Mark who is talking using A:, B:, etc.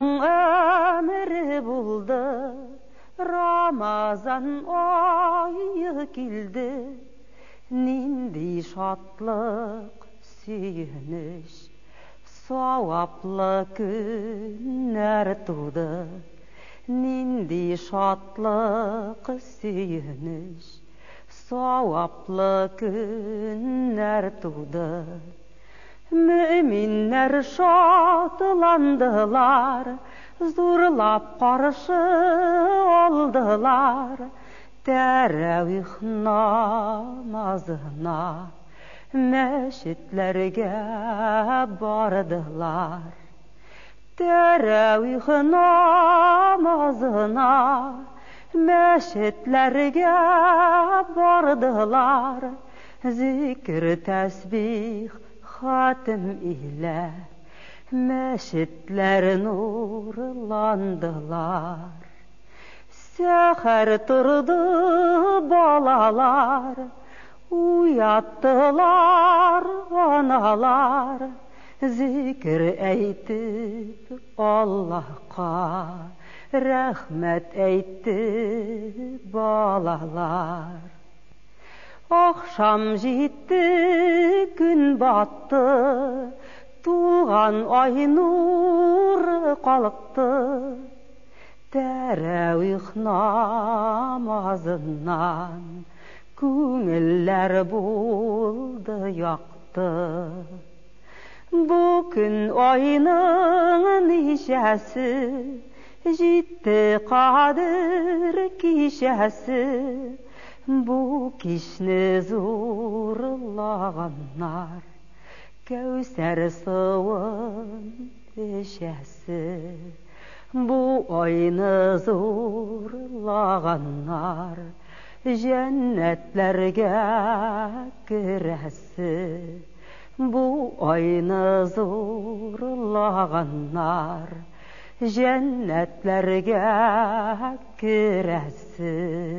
A: Ömrü buldu, Ramazan ayı kildi, nindi şatlık süyünüş, savaplı günler tuğdu, nindi şatlık süyünüş, savaplı günler tuğdu. Müminler şatlandılar, zurlap karşı oldular. Teravih namazına meşitlerge bardılar. Teravih namazına meşitlerge bardılar. Zikir tesbih hatim ile meşitler nurlandılar. Seher turdu balalar, uyattılar analar. Zikir eytip Allah'a rahmet eytti balalar. Akşam jitti, gün battı, tuğan ay nur kalıptı. Teravih namazından köngüller buldu yaktı. Bu gün ayının nişesi, jitti kadir kişesi. Bu kişni zurlaganlar, Kevser sığın eşesi. Bu ayını zurlaganlar, Cennetlerge giresi. Bu ayını zurlaganlar, Cennetlerge giresi.